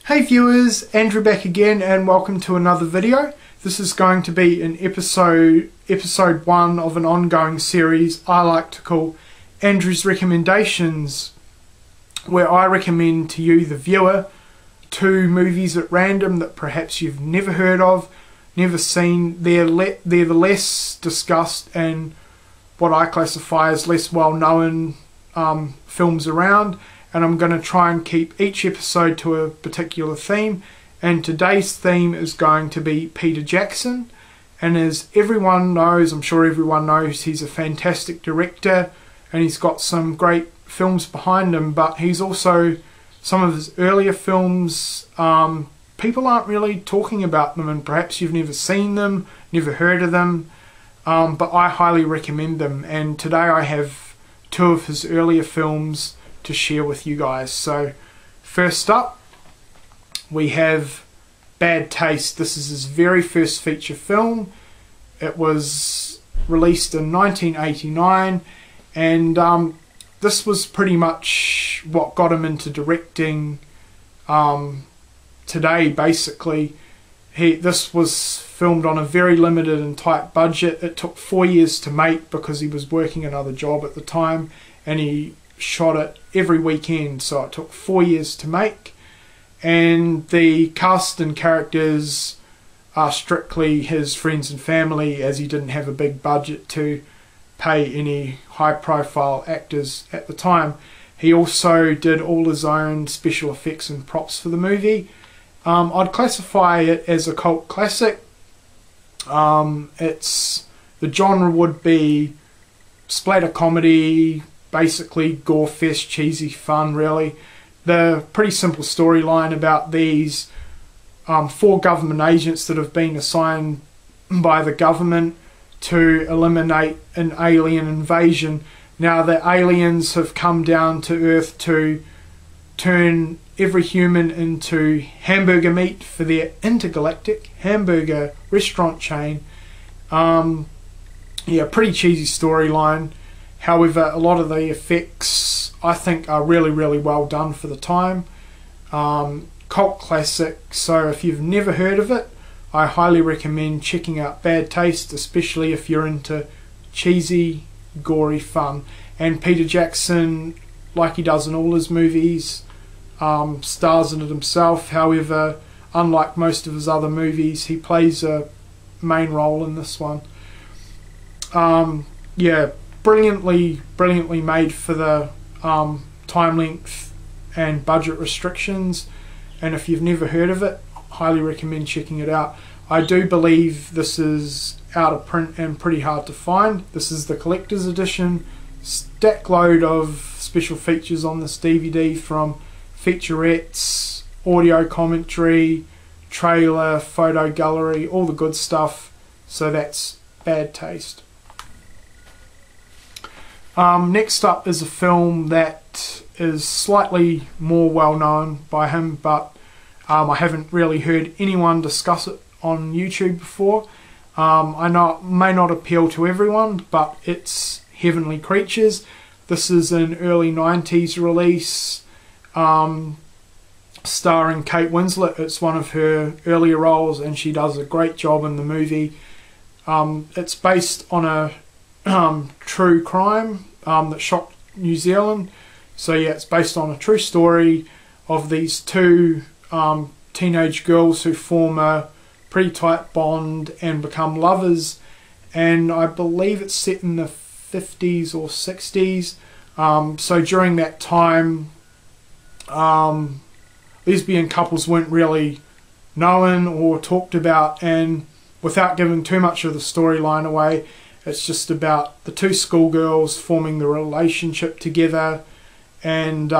Hey viewers, Andrew back again and welcome to another video. This is going to be an episode 1 of an ongoing series I like to call Andrew's Recommendations, where I recommend to you, the viewer, 2 movies at random that perhaps you've never heard of, never seen. They're the less discussed and what I classify as less well known films around. And I'm going to try and keep each episode to a particular theme, and today's theme is going to be Peter Jackson. And as everyone knows, I'm sure everyone knows, he's a fantastic director and he's got some great films behind him, but he's also, some of his earlier films, people aren't really talking about them, and perhaps you've never seen them, never heard of them, but I highly recommend them. And today I have 2 of his earlier films to share with you guys. So first up we have Bad Taste. This is his very first feature film. It was released in 1989, and this was pretty much what got him into directing today. Basically, this was filmed on a very limited and tight budget. It took 4 years to make because he was working another job at the time, and he shot it every weekend, so it took 4 years to make. And the cast and characters are strictly his friends and family, as he didn't have a big budget to pay any high profile actors at the time. He also did all his own special effects and props for the movie. I'd classify it as a cult classic. The genre would be splatter comedy, basically gore fest, cheesy fun really. The pretty simple storyline about these 4 government agents that have been assigned by the government to eliminate an alien invasion. Now the aliens have come down to Earth to turn every human into hamburger meat for their intergalactic hamburger restaurant chain. Yeah, pretty cheesy storyline. However, a lot of the effects I think are really well done for the time. Cult classic, so if you've never heard of it, I highly recommend checking out Bad Taste, especially if you're into cheesy, gory fun. And Peter Jackson, like he does in all his movies, stars in it himself. However, unlike most of his other movies, he plays a main role in this one. Yeah, brilliantly made for the time length and budget restrictions, and if you've never heard of it, highly recommend checking it out. I do believe this is out of print and pretty hard to find. This is the collector's edition. Stack load of special features on this DVD, from featurettes, audio commentary, trailer, photo gallery, all the good stuff. So that's Bad Taste. Next up is a film that is slightly more well known by him, but I haven't really heard anyone discuss it on YouTube before. I know it may not appeal to everyone, but it's Heavenly Creatures. This is an early 90s release, starring Kate Winslet. It's one of her earlier roles and she does a great job in the movie. It's based on a true crime that shocked New Zealand. So yeah, it's based on a true story of these 2 teenage girls who form a pretty tight bond and become lovers, and I believe it's set in the 50s or 60s. So during that time, lesbian couples weren't really known or talked about, and without giving too much of the storyline away, it's just about the 2 schoolgirls forming the relationship together, and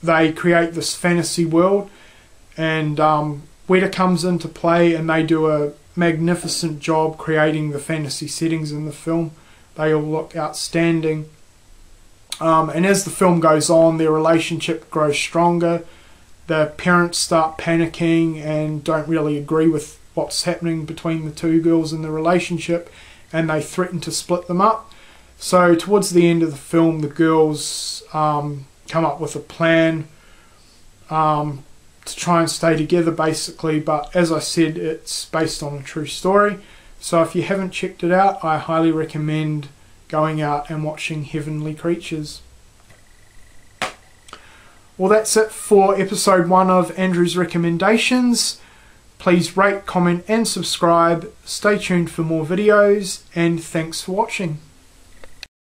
they create this fantasy world, and Weta comes into play, and they do a magnificent job creating the fantasy settings in the film. They all look outstanding, and as the film goes on, their relationship grows stronger. The parents start panicking and don't really agree with what's happening between the 2 girls in the relationship, and they threaten to split them up. So towards the end of the film, the girls come up with a plan to try and stay together basically, but as I said, it's based on a true story. So if you haven't checked it out, I highly recommend going out and watching Heavenly Creatures. Well, that's it for episode 1 of Andrew's recommendations. Please rate, comment and subscribe. Stay tuned for more videos, and thanks for watching.